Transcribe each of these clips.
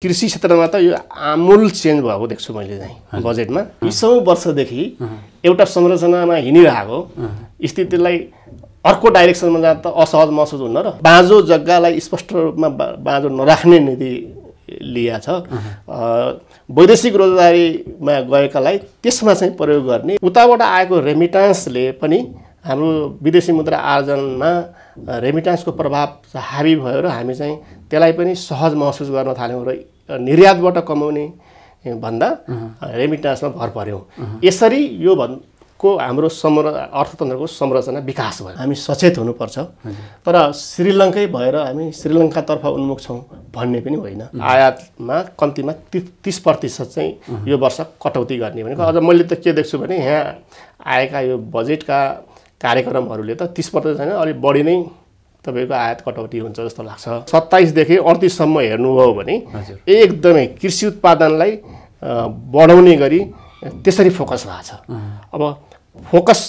कृषि क्षेत्रमा त यो आमूल चेन्ज भएको देख्छु मैले चाहिँ बजेटमा 20औं वर्षदेखि एउटा संरचनामा हिँडिरहेको स्थितिलाई अर्को डाइरेक्सनमा जाँदा त असहज महसुस हुन्न र बाँझो जग्गालाई स्पष्ट रूपमा बाँझो नराख्ने नीति लिया छ। वैदेशिक रोजगारीमा गएकालाई त्यसमा चाहिँ प्रयोग गर्ने, उताबाट आएको रेमिटान्सले पनि हाम्रो विदेशी मुद्रा आर्जनमा रेमिटान्सको प्रभाव हावी भयो र हामी चाहिँ त्यसलाई पनि सहज महसुस गर्न थाल्यौँ र निर्यातबाट कमाउने भन्दा रेमिटान्समा भर पर्यौँ। यसरी यो को हाम्रो अर्थतन्त्रको संरचना विकास भयो। हामी सचेत हुनुपर्छ, तर श्रीलङ्कै भएर हामी श्रीलङ्कातर्फ उन्मुख छौँ भन्ने पनि होइन। आयातमा कम्तीमा 30% चाहिँ यो वर्ष कटौती गर्ने भनेको अझ मैले त के देख्छु भने यहाँ आएका यो बजेटका कार्यक्रमहरूले त 30% छैन, अलिक बढी नै तपाईको आयात कटौती हुन्छ जस्तो लाग्छ। 27 देखि 38 सम्म हेर्नुभयो भने एकदमै कृषि उत्पादनलाई बढाउने गरी त्यसरी फोकस भएको छ। अब फोकस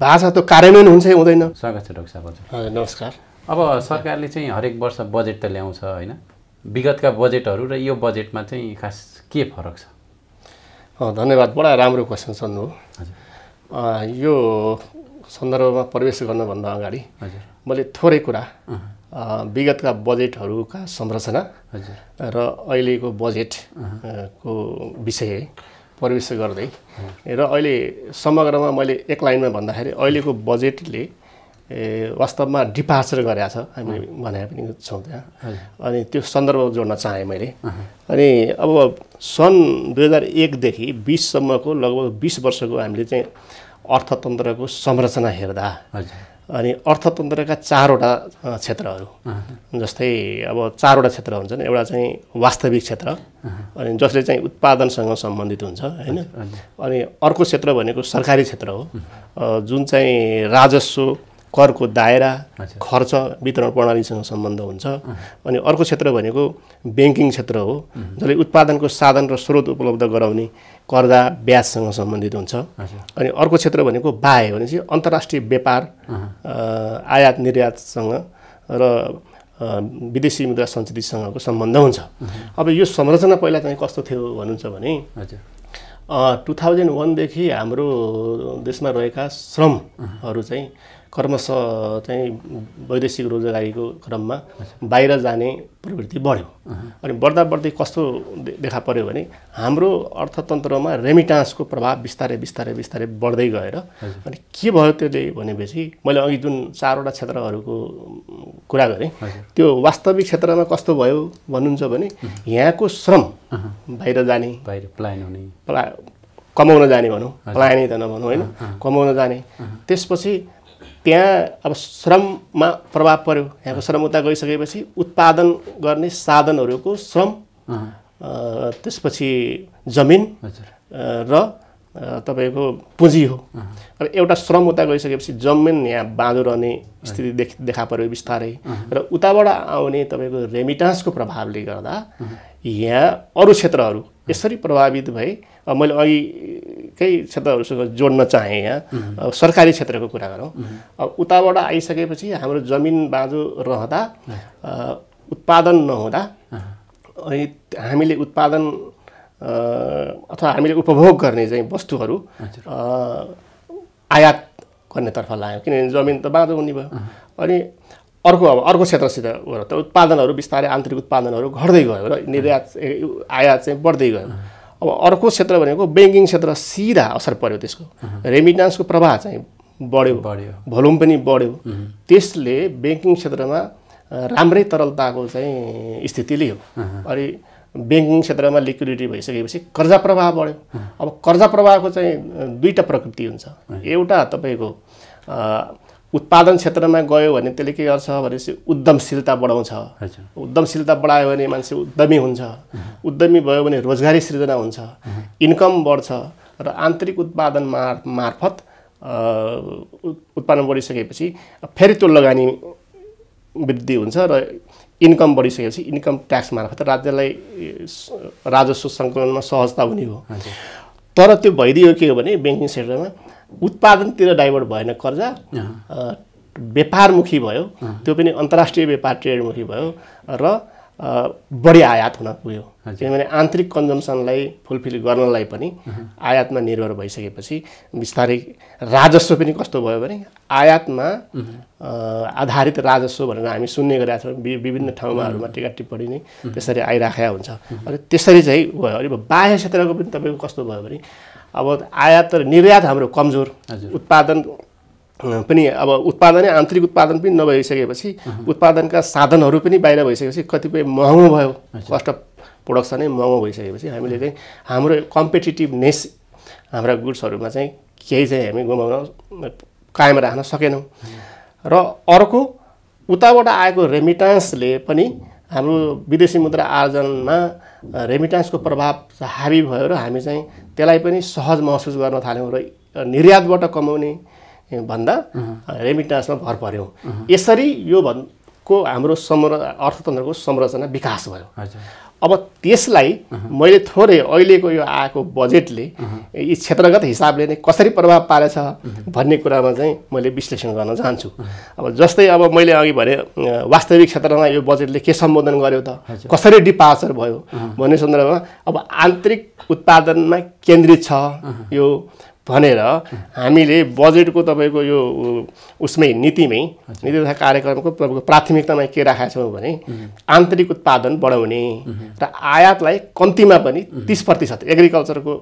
भएको छ त्यो कार्यान्वयन हुन्छ हुँदैन। स्वागत छ डाक्टर साहब। हजुर नमस्कार। अब सरकारले चाहिँ हरेक वर्ष बजेट त ल्याउँछ हैन, विगतका बजेटहरू र यो बजेटमा चाहिँ खास के फरक छ? धन्यवाद, बडा राम्रो क्वेसन सोध्नु हो। यो सन्दर्भमा प्रवेश गर्नुभन्दा अगाडि मैले थोरै कुरा विगतका बजेटहरूका संरचना र अहिलेको बजेटको विषय प्रवेश गर्दै र अहिले समग्रमा मैले एक लाइनमा भन्दाखेरि अहिलेको बजेटले वास्तवमा डिपार्चर गरेको छ हामी भने पनि छौँ त्यहाँ। अनि त्यो सन्दर्भ जोड्न चाहेँ मैले। अनि अब सन् 2001 देखि 20 सम्मको लगभग 20 वर्षको हामीले चाहिँ अर्थतन्त्रको संरचना हेर्दा अनि अर्थतन्त्रका 4वटा क्षेत्रहरू, जस्तै अब 4वटा क्षेत्र हुन्छन्। एउटा चाहिँ वास्तविक क्षेत्र, अनि जसले चाहिँ उत्पादनसँग सम्बन्धित हुन्छ हैन। अनि अर्को क्षेत्र भनेको सरकारी क्षेत्र हो, जुन चाहिँ राजस्व, करको दायरा, खर्च वितरण प्रणालीसँग सम्बन्ध हुन्छ। अनि अर्को क्षेत्र भनेको ब्याङ्किङ क्षेत्र हो, जसले उत्पादनको साधन र स्रोत उपलब्ध गराउने कर्जा ब्याजसँग सम्बन्धित हुन्छ। अनि अर्को क्षेत्र भनेको बाह्य भनेपछि अन्तर्राष्ट्रिय व्यापार, आयात निर्यातसँग र विदेशी मुद्रा सञ्चितसँगको सम्बन्ध हुन्छ। अब यो संरचना पहिला चाहिँ कस्तो थियो भन्नुहुन्छ भने 2001 देखि हाम्रो देशमा रहेका श्रमहरू चाहिँ क्रमशः चाहिँ वैदेशिक रोजगारीको क्रममा बाहिर जाने प्रवृत्ति बढ्यो। अनि बढ्दा बढ्दै कस्तो देखा पर्यो भने हाम्रो अर्थतन्त्रमा रेमिटान्सको प्रभाव बिस्तारै बिस्तारै बिस्तारै बढ्दै गएर अनि के भयो त्यसले भनेपछि मैले अघि जुन 4वटा क्षेत्रहरूको कुरा गरेँ त्यो वास्तविक क्षेत्रमा कस्तो भयो भन्नुहुन्छ भने यहाँको श्रम बाहिर जाने, बाहिर पलायन हुने, कमाउन जाने भनौँ, पलायनै त नभनौँ होइन, कमाउन जाने। त्यसपछि त्यहाँ अब श्रममा प्रभाव पर्यो। यहाँको श्रम उता गइसकेपछि उत्पादन गर्ने साधनहरूको श्रम, त्यसपछि जमिन र तपाईँको पुँजी हो। अब एउटा श्रम उता गइसकेपछि जमिन यहाँ बाँझो रहने स्थिति देखा पर्यो बिस्तारै, र उताबाट आउने तपाईँको रेमिटान्सको प्रभावले गर्दा यहाँ अरू क्षेत्रहरू यसरी प्रभावित भए। मैले अघिकै क्षेत्रहरूसँग जोड्न चाहेँ। यहाँ सरकारी क्षेत्रको कुरा गरौँ। अब उताबाट आइसकेपछि हाम्रो जमिन बाँझो रहँदा, उत्पादन नहुँदा, अनि हामीले उत्पादन अथवा हामीले उपभोग गर्ने चाहिँ वस्तुहरू आयात गर्नेतर्फ लाग्यो, किनभने जमिन त बाँझो हुने भयो। अनि अर्को क्षेत्रसित त उत्पादनहरू बिस्तारै आन्तरिक उत्पादनहरू घट्दै गयो र निर्यात आयात चाहिँ बढ्दै गयो। अब अर्को क्षेत्र भनेको ब्याङ्किङ क्षेत्र, सिधा असर पर्यो त्यसको, रेमिटान्सको प्रवाह चाहिँ बढ्यो, भोल्युम पनि बढ्यो। त्यसले ब्याङ्किङ क्षेत्रमा राम्रै तरलताको चाहिँ स्थिति लियो। अनि ब्याङ्किङ क्षेत्रमा लिक्विडिटी भइसकेपछि कर्जा प्रवाह बढ्यो। अब कर्जा प्रवाहको चाहिँ दुईटा प्रकृति हुन्छ। एउटा तपाईँको उत्पादन क्षेत्रमा गयो भने त्यसले के गर्छ भनेपछि उद्यमशीलता बढाउँछ। उद्यमशीलता बढायो भने मान्छे उद्यमी हुन्छ, उद्यमी भयो भने रोजगारी सृजना हुन्छ, इन्कम बढ्छ र आन्तरिक उत्पादन मार्फत उत्पादन बढिसकेपछि फेरि त्यो लगानी वृद्धि हुन्छ र इन्कम बढिसकेपछि इन्कम ट्याक्स मार्फत राज्यलाई राजस्व सङ्कलनमा सहजता हुने हो। तर त्यो भइदियो के हो भने ब्याङ्किङ सेक्टरमा उत्पादनतिर डाइभर्ट भएन, कर्जा व्यापारमुखी भयो, त्यो पनि अन्तर्राष्ट्रिय व्यापार ट्रेडमुखी भयो र बढी आयात हुन पुग्यो किनभने आन्तरिक कन्जम्सनलाई फुलफिल गर्नलाई पनि आयातमा निर्भर भइसकेपछि बिस्तारै राजस्व पनि कस्तो भयो भने आयातमा आधारित राजस्व भनेर हामी सुन्ने गरेका छौँ विभिन्न ठाउँमाहरूमा टिका टिप्पणी नै त्यसरी आइराखेका हुन्छ अनि त्यसरी चाहिँ भयो अनि बाह्य क्षेत्रको पनि तपाईँको कस्तो भयो भने अब आयात र निर्यात हाम्रो कमजोर उत्पादन पनि अब उत्पादनै आन्तरिक उत्पादन पनि नभइसकेपछि उत्पादनका साधनहरू पनि बाहिर भइसकेपछि कतिपय महँगो भयो कस्ट अफ प्रोडक्सनै महँगो भइसकेपछि हामीले चाहिँ हाम्रो कम्पिटिटिभनेस हाम्रा गुड्सहरूमा चाहिँ केही चाहिँ हामी गुमाउन कायम राख्न सकेनौँ र अर्को उताबाट आएको रेमिटान्सले पनि हाम्रो विदेशी मुद्रा आर्जनमा रेमिटान्सको प्रभाव हावी भयो र हामी चाहिँ त्यसलाई पनि सहज महसुस गर्न थाल्यौँ र निर्यातबाट कमाउने भन्दा रेमिटान्समा भर पर्यौँ यसरी यो को हाम्रो अर्थतन्त्रको संरचना विकास भयो अब त्यसलाई मैले थोरै अहिलेको यो आएको बजेटले यी क्षेत्रगत हिसाबले नै कसरी प्रभाव पारेछ भन्ने कुरामा चाहिँ मैले विश्लेषण गर्न चाहन्छु अब जस्तै अब मैले अघि भने वास्तविक क्षेत्रमा यो बजेटले के सम्बोधन गर्यो त कसरी डिपार्चर भयो भन्ने सन्दर्भमा अब आन्तरिक उत्पादनमा केन्द्रित छ यो भनेर हामीले बजेटको तपाईँको यो उसमै नीति तथा कार्यक्रमको प्राथमिकतामा के राखेका छौँ भने आन्तरिक उत्पादन बढाउने र आयातलाई कम्तीमा पनि 30% एग्रिकल्चरको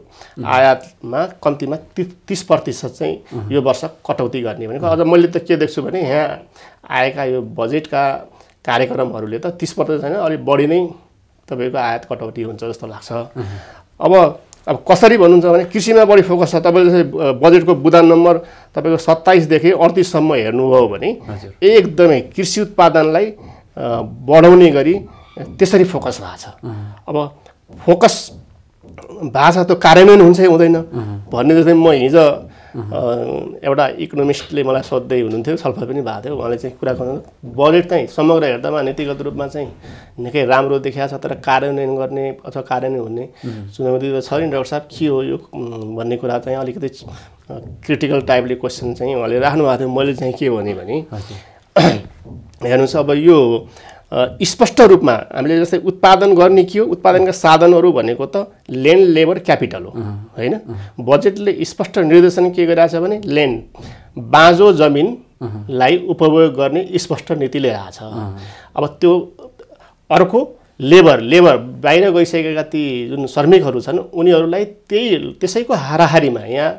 आयातमा कम्तीमा 30% चाहिँ यो वर्ष कटौती गर्ने भनेको अझ मैले त के देख्छु भने यहाँ आएका यो बजेटका कार्यक्रमहरूले त 30% छैन अलिक बढी नै तपाईँको आयात कटौती हुन्छ जस्तो लाग्छ अब कसरी भन्नुहुन्छ भने कृषिमा बढी फोकस छ तपाईँले बजेटको बुदा नम्बर तपाईँको 27 देखि 38 सम्म हेर्नुभयो भने एकदमै कृषि उत्पादनलाई बढाउने गरी त्यसरी फोकस भएको छ अब फोकस भएको छ त्यो कार्यान्वयन हुन्छ कि हुँदैन भन्ने जस्तै म हिजो एउटा इकोनोमिस्टले मलाई सोध्दै हुनुहुन्थ्यो छलफल पनि भएको थियो उहाँले चाहिँ कुरा गर्नु बजेट चाहिँ समग्र हेर्दामा नीतिगत रूपमा चाहिँ निकै राम्रो देखिएको छ तर कार्यान्वयन गर्ने अथवा कार्यान्वयन हुने चुनौती त छ नि डाक्टर साहब के हो यो भन्ने कुरा चाहिँ अलिकति क्रिटिकल टाइपले क्वेसन चाहिँ उहाँले राख्नु भएको थियो मैले चाहिँ के भने हेर्नुहोस् अब यो स्पष्ट रूपमा हामीले जस्तै उत्पादन गर्ने के हो उत्पादनका साधनहरू भनेको त ल्यान्ड लेबर क्यापिटल हो हैन बजेटले स्पष्ट निर्देशन के गरिरहेछ भने ल्यान्ड बाँझो जमिनलाई उपभोग गर्ने स्पष्ट नीति ल्याएको छ अब त्यो अर्को लेबर बाहिर गइसकेका ती जुन श्रमिकहरू छन् उनीहरूलाई त्यसैको हाराहारीमा यहाँ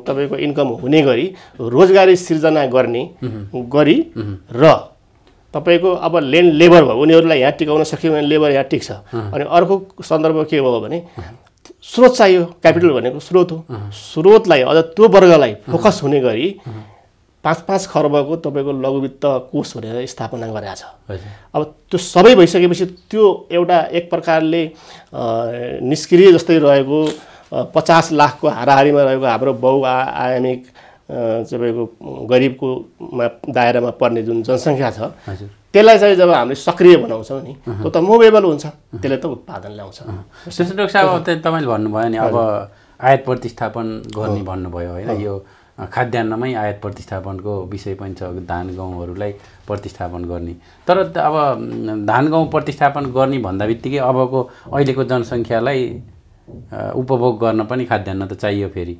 तपाईँको इन्कम हुने गरी रोजगारी सिर्जना गर्ने गरी र तपाईको अब ल्यान्ड लेबर भयो उनीहरूलाई यहाँ टिकाउन सक्यो भने लेबर यहाँ टिक्छ अनि अर्को सन्दर्भ के भयो भने स्रोत चाहियो क्यापिटल भनेको स्रोत हो स्रोतलाई अझ त्यो वर्गलाई फोकस हुने गरी 5-5 खर्बको तपाईको लघु वित्त कोष भनेर स्थापना गरेको छ अब त्यो सबै भइसकेपछि त्यो एउटा एक प्रकारले निष्क्रिय जस्तै रहेको 50 लाखको हाराहारीमा रहेको हाम्रो बहुआयामिक तपाईँको गरिबको दायरामा पर्ने जुन जनसङ्ख्या छ त्यसलाई चाहिँ जब हामीले सक्रिय बनाउँछौँ नि त्यो त मुभेबल हुन्छ त्यसले त उत्पादन ल्याउँछ त्यसो डाक्टर साहब अब तपाईँले भन्नुभयो नि अब आयात प्रतिस्थापन गर्ने भन्नुभयो होइन यो खाद्यान्नमै आयात प्रतिस्थापनको विषय पनि छ धान गहुँहरूलाई प्रतिस्थापन गर्ने तर अब धान गहुँ प्रतिस्थापन गर्ने भन्दा बित्तिकै अबको अहिलेको जनसङ्ख्यालाई उपभोग गर्न पनि खाद्यान्न त चाहियो फेरि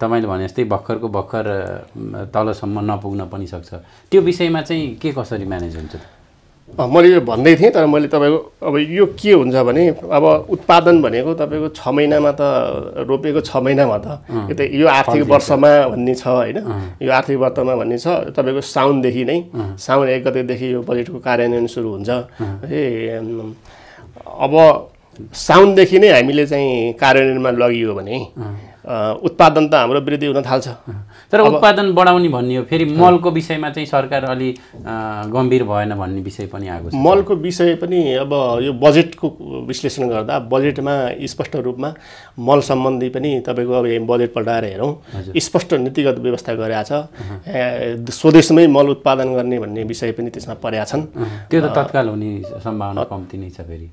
तपाईँले भने जस्तै भर्खर तलसम्म नपुग्न पनि सक्छ त्यो विषयमा चाहिँ के कसरी म्यानेज हुन्छ मैले यो भन्दै थिएँ तर मैले तपाईँको अब यो के हुन्छ भने अब उत्पादन भनेको तपाईँको 6 महिनामा त रोपेको 6 महिनामा त यो आर्थिक वर्षमा भन्ने छ होइन यो आर्थिक वर्षमा भन्ने छ तपाईँको साउनदेखि नै साउन 1 गतेदेखि यो बजेटको कार्यान्वयन सुरु हुन्छ अब साउनदेखि नै हामीले चाहिँ कार्यान्वयनमा लगियो भने उत्पादन त हाम्रो वृद्धि हुन थाल्छ तर उत्पादन बढाउने भन्ने हो फेरि मलको विषयमा चाहिँ सरकार अलि गम्भीर भएन भन्ने विषय पनि आएको छ मलको विषय पनि अब यो बजेटको विश्लेषण गर्दा बजेटमा स्पष्ट रूपमा मल सम्बन्धी पनि तपाईँको अब बजेट पल्टाएर हेरौँ स्पष्ट नीतिगत व्यवस्था गरेका छ स्वदेशमै मल उत्पादन गर्ने भन्ने विषय पनि त्यसमा परेका छन् त्यो त तत्काल हुने सम्भावना कम्ती नै छ फेरि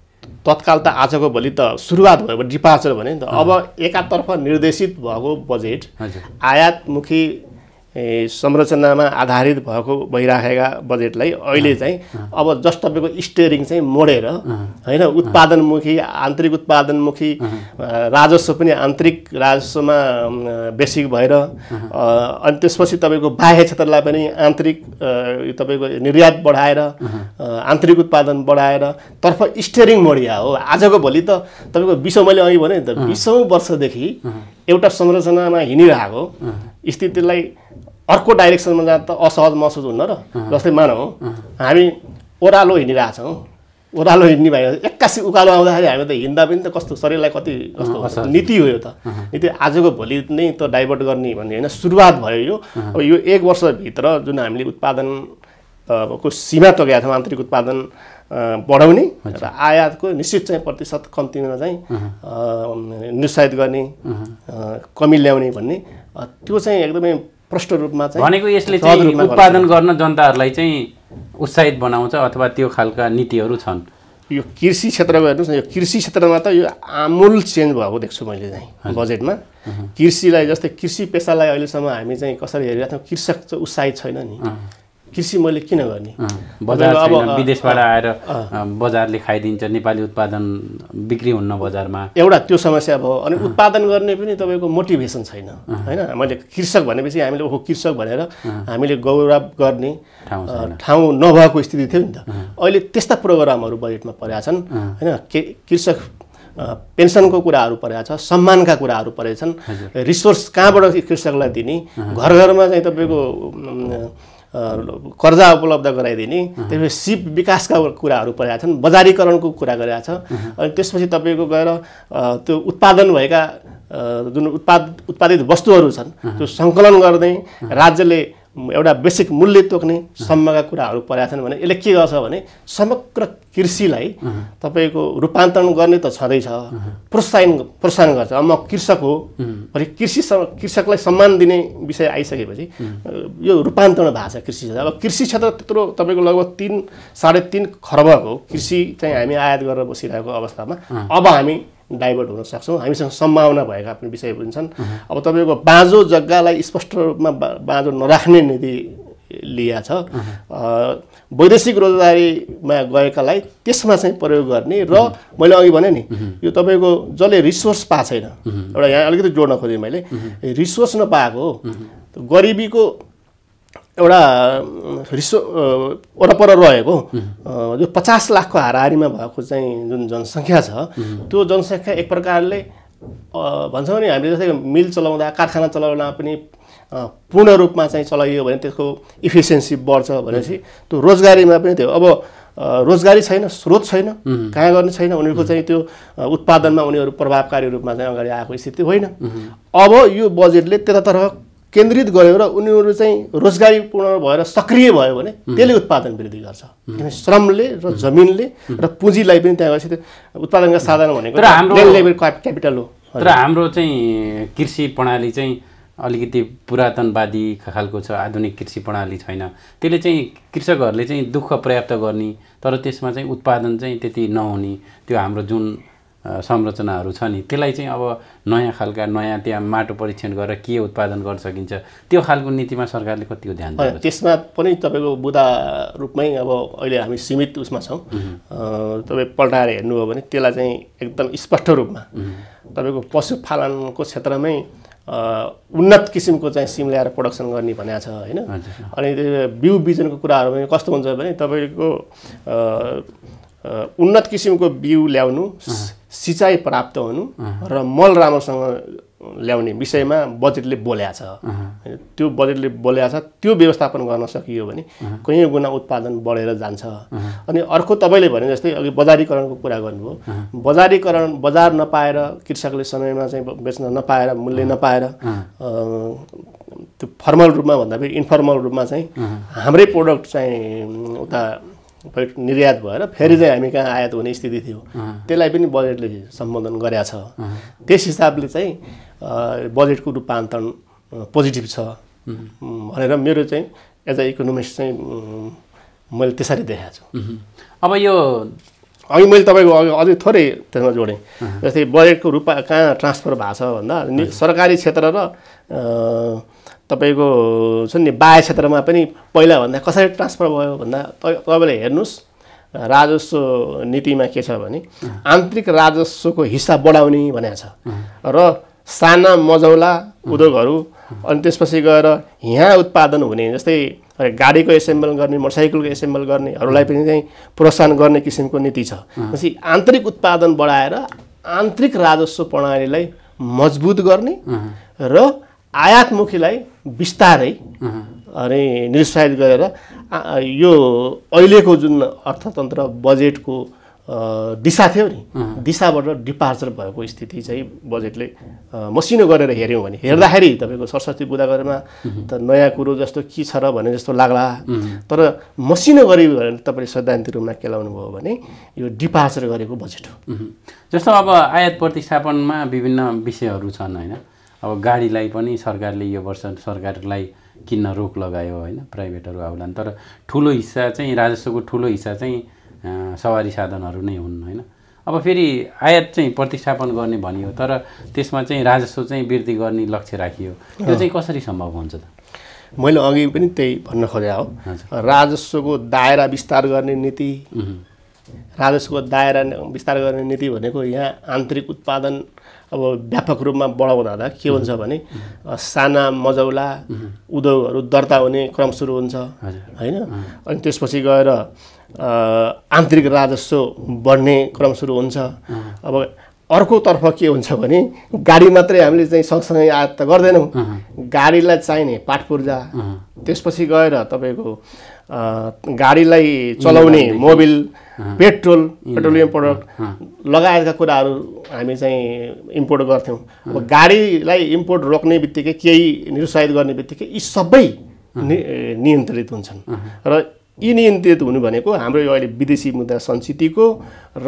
तत्काल त आजको भोलि त सुरुवात भयो डिपार्चर भने नि त अब एकातर्फ निर्देशित भएको बजेट आयातमुखी संरचनामा आधारित भएको भइराखेका बजेटलाई अहिले चाहिँ अब जस्ट तपाईँको स्टेयरिङ चाहिँ मोडेर होइन उत्पादनमुखी आन्तरिक उत्पादनमुखी राजस्व पनि आन्तरिक राजस्वमा बेसिक भएर अनि त्यसपछि तपाईँको बाह्य क्षेत्रलाई पनि आन्तरिक तपाईँको निर्यात बढाएर आन्तरिक उत्पादन बढाएर तर्फ स्टेयरिङ मोडिया हो। आजको भोलि त तपाईँको 20 मैले अघि भने नि त 20औं वर्षदेखि एउटा संरचनामा हिँडिरहेको स्थितिलाई अर्को डाइरेक्सनमा जाँदा त असहज महसुस हुन्न र। जस्तै मानौँ हामी ओह्रालो हिँडिरहेछौँ, ओह्रालो हिँड्ने भए एक्कासी उकालो आउँदाखेरि हामी त हिँड्दा पनि त कस्तो शरीरलाई कति कस्तो नीति हो यो त। नीति आजको भोलि नै त डाइभर्ट गर्ने भन्ने होइन, सुरुवात भयो यो। अब यो 1 वर्षभित्र जुन हामीले उत्पादन को सीमा तोकेका छौँ आन्तरिक उत्पादन बढाउने र आयातको निश्चित चाहिँ प्रतिशत कम्तीमा चाहिँ निरुत्साहित गर्ने कमी ल्याउने भन्ने त्यो चाहिँ एकदमै प्रष्ट रूपमा चाहिँ भनेको यसले चाहिँ उत्पादन गर्न जनताहरूलाई चाहिँ उत्साहित बनाउँछ अथवा त्यो खालका नीतिहरू छन्। यो कृषि क्षेत्रको हेर्नुहोस् न, यो कृषि क्षेत्रमा त यो आमूल चेन्ज भएको देख्छु मैले चाहिँ बजेटमा। कृषिलाई जस्तै कृषि पेसालाई अहिलेसम्म हामी चाहिँ कसरी हेरिरहेको छौँ, कृषक चाहिँ उत्साहित छैन नि। कृषि मैले किन गर्ने, बजार छैन, विदेशबाट आएर बजारले खाइदिन्छ, नेपाली उत्पादन बिक्री हुन्न बजारमा, एउटा त्यो समस्या भयो। अनि उत्पादन गर्ने पनि तपाईँको मोटिभेसन छैन होइन। मैले कृषक भनेपछि हामीले ओहो कृषक भनेर हामीले गौरव गर्ने ठाउँ नभएको स्थिति थियो नि त। अहिले त्यस्ता प्रोग्रामहरू बजेटमा परेका छन् होइन। कृषक पेन्सनको कुराहरू परेका छ, सम्मानका कुराहरू परेका छन्, रिसोर्स कहाँबाट कृषकलाई दिने, घर घरमा चाहिँ तपाईँको कर्जा उपलब्ध गराइदिने, त्यसपछि सिप विकासका कुराहरू परेका छन्, बजारीकरणको कुरा गरेका छ। अनि त्यसपछि तपाईँको गएर त्यो उत्पादन भएका जुन उत्पादित वस्तुहरू छन् त्यो सङ्कलन गर्दै राज्यले एउटा बेसिक मूल्य तोक्ने सम्मका कुराहरू परेका छन् भने यसले के गर्छ भने समग्र कृषिलाई तपाईँको रूपान्तरण गर्ने त छँदैछ, प्रोत्साहन गर्छ। अब म कृषक हो भने कृषकलाई सम्मान दिने विषय आइसकेपछि यो रूपान्तरण भएको छ कृषि क्षेत्र। अब कृषि क्षेत्र त्यत्रो तपाईँको लगभग 3-3.5 खर्बको कृषि चाहिँ हामी आयात गरेर बसिरहेको अवस्थामा अब हामी डाइभर्ट हुन सक्छौँ। हामीसँग सम्भावना भएका पनि विषय पनि छन्। अब तपाईँको बाँझो जग्गालाई स्पष्ट रूपमा बाँझो नराख्ने नीति लिया छ। वैदेशिक रोजगारीमा गएकालाई त्यसमा चाहिँ प्रयोग गर्ने र मैले अघि भने नि यो तपाईँको जसले रिसोर्स पाएको छैन, एउटा यहाँ अलिकति जोड्न खोजेँ मैले, रिसोर्स नपाएको गरिबीको एउटा वरपर रहेको जो 50 लाखको हाराहारीमा भएको चाहिँ जुन जनसङ्ख्या छ त्यो जनसङ्ख्या एक प्रकारले भन्छौँ नि हामीले जस्तै मिल चलाउँदा कारखाना चलाउँदा पनि पूर्ण रूपमा चाहिँ चलाइयो भने त्यसको इफिसियन्सी बढ्छ भनेपछि त्यो रोजगारीमा पनि थियो। अब रोजगारी छैन, स्रोत छैन, कहाँ गर्ने छैन, उनीहरूको चाहिँ त्यो उत्पादनमा उनीहरू प्रभावकारी रूपमा चाहिँ अगाडि आएको स्थिति होइन। अब यो बजेटले त्यतातर्फ केन्द्रित गऱ्यो र उनीहरू चाहिँ रोजगारीपूर्ण भएर सक्रिय भयो भने त्यसले उत्पादन वृद्धि गर्छ। किनभने श्रमले र जमिनले र पुँजीलाई पनि त्यहाँ गएपछि उत्पादनका साधन भनेको तर हाम्रो क्यापिटल हो। तर हाम्रो चाहिँ कृषि प्रणाली चाहिँ अलिकति पुरातनवादी खालको छ, आधुनिक कृषि प्रणाली छैन। त्यसले चाहिँ कृषकहरूले चाहिँ दुःख पर्याप्त गर्ने तर त्यसमा चाहिँ उत्पादन चाहिँ त्यति नहुने त्यो हाम्रो जुन संरचनाहरू छ नि त्यसलाई चाहिँ अब नयाँ खालका नयाँ त्यहाँ माटो परीक्षण गरेर के उत्पादन गर्न सकिन्छ त्यो खालको नीतिमा सरकारले कतिको ध्यान दिन्छ? त्यसमा पनि तपाईँको बुदा रूपमै अब अहिले हामी सीमित उसमा छौँ। तपाईँ पल्टाएर हेर्नुभयो भने त्यसलाई चाहिँ एकदम स्पष्ट रूपमा तपाईँको पशुपालनको क्षेत्रमै उन्नत किसिमको चाहिँ सिम ल्याएर प्रोडक्सन गर्ने भनेको छ होइन। अनि बिउ बिजनको कुराहरू पनि कस्तो हुन्छ भने तपाईँको उन्नत किसिमको बिउ ल्याउनु, सिँचाइ प्राप्त हुनु र मल राम्रोसँग ल्याउने विषयमा बजेटले बोलेको छ। त्यो बजेटले बोलेको छ, त्यो व्यवस्थापन गर्न सकियो भने कयौँ गुणा उत्पादन बढेर जान्छ। अनि अर्को तपाईँले भने जस्तै अघि बजारीकरणको कुरा गर्नुभयो, बजारीकरण बजार नपाएर कृषकले समयमा चाहिँ बेच्न नपाएर मूल्य नपाएर त्यो फर्मल रूपमा भन्दा पनि इन्फर्मल रूपमा चाहिँ हाम्रै प्रोडक्ट चाहिँ उता निर्यात भएर फेरि चाहिँ हामी कहाँ आयात हुने स्थिति थियो, त्यसलाई पनि बजेटले सम्बोधन गरेको छ। त्यस हिसाबले चाहिँ बजेटको रूपान्तरण पोजिटिभ छ भनेर मेरो चाहिँ एज अ इकोनोमिस्ट चाहिँ मैले त्यसरी देखाएको छु। अब यो अघि मैले तपाईँको अझै थोरै त्यसमा जोडेँ, जस्तै बजेटको रूपमा कहाँ ट्रान्सफर भएको छ भन्दा सरकारी क्षेत्र र तपाईँको छ नि बाह्य क्षेत्रमा पनि पहिलाभन्दा कसरी ट्रान्सफर भयो भन्दा तपाईँले हेर्नुहोस् राजस्व नीतिमा के छ भने आन्तरिक राजस्वको हिस्सा बढाउने भनेको छ र साना मझौला उद्योगहरू अनि त्यसपछि गएर यहाँ उत्पादन हुने जस्तै गाडीको एसेम्बल गर्ने मोटरसाइकलको एसेम्बल गर्नेहरूलाई पनि चाहिँ प्रोत्साहन गर्ने किसिमको नीति छ। त्यसपछि आन्तरिक उत्पादन बढाएर आन्तरिक राजस्व प्रणालीलाई मजबुत गर्ने र आयातमुखीलाई बिस्तारै अनि निरुत्साहित गरेर यो अहिलेको जुन अर्थतन्त्र बजेटको दिशा थियो नि दिशाबाट डिपार्चर भएको स्थिति चाहिँ बजेटले मसिनो गरेर हेऱ्यौँ भने हेर्दाखेरि तपाईँको सरस्वती पूजा गरेमा त नयाँ कुरो जस्तो के छ र भने जस्तो लाग्ला तर मसिनो गरी तपाईँले सैद्धान्तिक रूपमा केलाउनु भयो भने यो डिपार्चर गरेको बजेट हो। जस्तो अब आयात प्रतिस्थापनमा विभिन्न विषयहरू छन् होइन। अब गाडीलाई पनि सरकारले यो वर्ष सरकारलाई किन्न रोक लगायो होइन प्राइभेटहरू आउलान् तर ठुलो हिस्सा चाहिँ राजस्वको ठुलो हिस्सा चाहिँ सवारी साधनहरू नै हुन् होइन। अब फेरि आयात चाहिँ प्रतिस्थापन गर्ने भनियो तर त्यसमा चाहिँ राजस्व चाहिँ वृद्धि गर्ने लक्ष्य राखियो त्यो चाहिँ कसरी सम्भव हुन्छ त? मैले अघि पनि त्यही भन्न खोजेँ हो राजस्वको दायरा विस्तार गर्ने नीति राजस्वको दायरा विस्तार गर्ने नीति भनेको यहाँ आन्तरिक उत्पादन अब व्यापक रूपमा बढाउँदा के हुन्छ भने साना मझौला उद्योगहरू दर्ता हुने क्रम सुरु हुन्छ होइन अनि त्यसपछि गएर आन्तरिक राजस्व बढ्ने क्रम सुरु हुन्छ। अब अर्कोतर्फ के हुन्छ भने गाडी मात्रै हामीले चाहिँ सँगसँगै आयात त गर्दैनौँ गाडीलाई चाहिने पाटपुर्जा त्यसपछि गएर तपाईँको गाडीलाई चलाउने मोबिल पेट्रोलियम प्रडक्ट लगायतका कुराहरू हामी चाहिँ इम्पोर्ट गर्थ्यौँ। अब गाडीलाई इम्पोर्ट रोक्ने बित्तिकै केही निरुत्साहित गर्ने बित्तिकै यी सबै नियन्त्रित हुन्छन् र यी नियन्त्रित हुनु भनेको हाम्रो यो अहिले विदेशी मुद्रा सञ्चितको र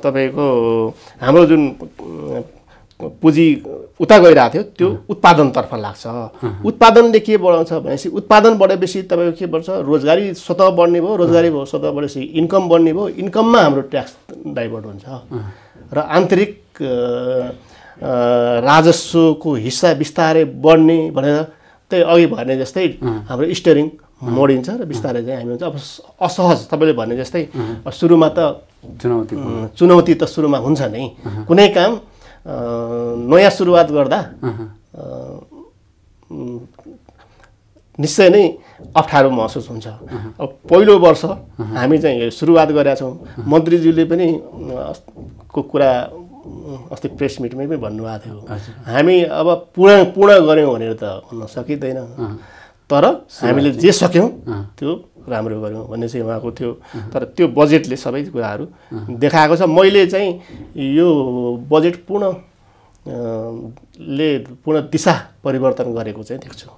तपाईँको हाम्रो जुन पुँजी उता गइरहेको थियो त्यो उत्पादनतर्फ लाग्छ। उत्पादनले के बढाउँछ भनेपछि उत्पादन बढेपछि तपाईँको के बढ्छ रोजगारी स्वतः बढ्ने भयो रोजगारी भयो स्वतः बढेपछि इन्कम बढ्ने भयो इन्कममा हाम्रो ट्याक्स डाइभर्ट हुन्छ र आन्तरिक राजस्वको हिस्सा बिस्तारै बढ्ने भनेर त्यही अघि भने जस्तै हाम्रो स्टियरिङ मोडिन्छ र बिस्तारै चाहिँ हामी हुन्छ। अब असहज तपाईँले भने जस्तै सुरुमा त चुनौती त सुरुमा हुन्छ नै कुनै काम नयाँ सुरुवात गर्दा निश्चय नै अप्ठ्यारो महसुस हुन्छ। अब पहिलो वर्ष हामी चाहिँ सुरुवात गरेका छौँ मन्त्रीज्यूले पनि को कुरा अस्ति प्रेस मिटमै पनि भन्नुभएको थियो हामी अब पूर्ण गऱ्यौँ भनेर त भन्न सकिँदैन तर हामीले जे सक्यौँ त्यो राम्रो गऱ्यौँ भन्ने चाहिँ उहाँको थियो। तर त्यो बजेटले सबै कुराहरू देखाएको छ। मैले चाहिँ यो बजेट पूर्ण दिशा परिवर्तन गरेको चाहिँ देख्छु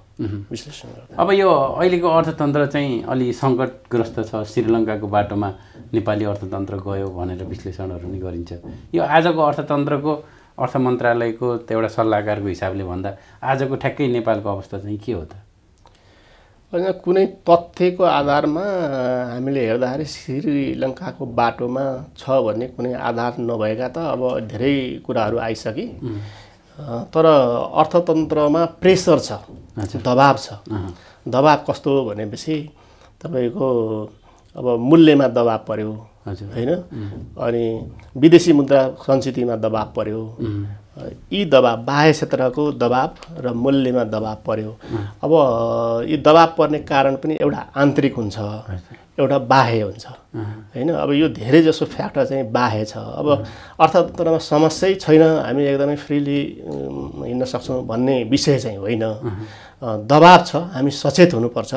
विश्लेषण गर्दा। अब यो अहिलेको अर्थतन्त्र चाहिँ अलि सङ्कटग्रस्त छ श्रीलङ्काको बाटोमा नेपाली अर्थतन्त्र गयो भनेर विश्लेषणहरू नि गरिन्छ। यो आजको अर्थतन्त्रको अर्थ मन्त्रालयको एउटा सल्लाहकारको हिसाबले भन्दा आजको ठ्याक्कै नेपालको अवस्था चाहिँ के हो त? कुनै तथ्यको आधारमा हामीले हेर्दाखेरि श्रीलङ्काको बाटोमा छ भन्ने कुनै आधार नभएका त अब धेरै कुराहरू आइसके तर अर्थतन्त्रमा प्रेसर छ दबाब छ। दबाब कस्तो हो भनेपछि तपाईँको अब मूल्यमा दबाब पर्यो होइन अनि विदेशी मुद्रा सञ्चितमा दबाब पर्यो यी दबाब बाह्य क्षेत्रको दबाब र मूल्यमा दबाब पर्यो। अब यी दबाब पर्ने कारण पनि एउटा आन्तरिक हुन्छ एउटा बाह्य हुन्छ होइन। अब यो धेरै जसो फ्याक्टर चाहिँ बाह्य छ। अब अर्थतन्त्रमा समस्यै छैन हामी एकदमै फ्रिली हिँड्न सक्छौँ भन्ने विषय चाहिँ होइन दबाब छ हामी सचेत हुनुपर्छ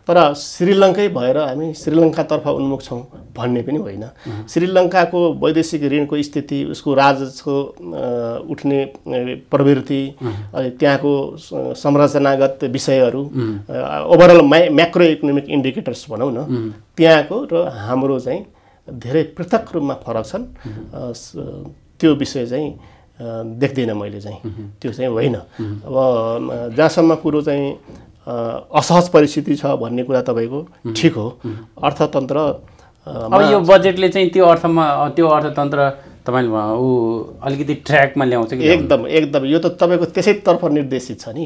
तर श्रीलङ्कै भएर हामी श्रीलङ्कातर्फ उन्मुख छौँ भन्ने पनि होइन। श्रीलङ्काको वैदेशिक ऋणको स्थिति उसको राजस्वको उठ्ने प्रवृत्ति अनि त्यहाँको संरचनागत विषयहरू ओभरअल म्याक्रो इकोनोमिक इन्डिकेटर्स भनौँ न त्यहाँको र हाम्रो चाहिँ धेरै पृथक रूपमा फरक छन्। त्यो विषय चाहिँ देख्दिनँ मैले चाहिँ त्यो चाहिँ होइन। अब जहाँसम्म कुरो चाहिँ असहज परिस्थिति छ भन्ने कुरा तपाईँको ठिक हो। अर्थतन्त्र अब यो बजेटले चाहिँ त्यो अर्थमा त्यो अर्थतन्त्र तपाईँले ऊ अलिकति ट्र्याकमा ल्याउँछ कि एकदम एकदम यो त तपाईँको त्यसैतर्फ निर्देशित छ नि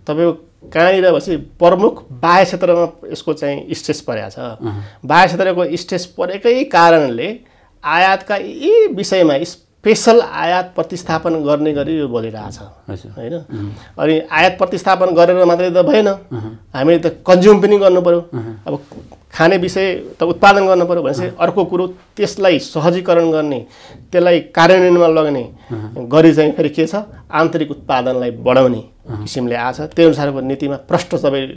तपाईँको कहाँनिर भनेपछि प्रमुख बाह्य क्षेत्रमा यसको चाहिँ स्ट्रेस परेको छ बाह्य क्षेत्रको स्ट्रेस परेकै कारणले आयातका यी विषयमा स्पेसल आयात प्रतिस्थापन गर्ने गरी यो बोलिरहेछ होइन अनि आयात प्रतिस्थापन गरेर मात्रै त भएन हामीले त कन्ज्युम पनि गर्नु पर्यो अब खाने विषय त उत्पादन गर्नु पर्यो भनेपछि अर्को कुरो त्यसलाई सहजीकरण गर्ने त्यसलाई कार्यान्वयनमा लगाउने गरी चाहिँ फेरि के छ आन्तरिक उत्पादनलाई बढाउने किसिमले आछ त्यही अनुसारको नीतिमा प्रष्ट तपाईँ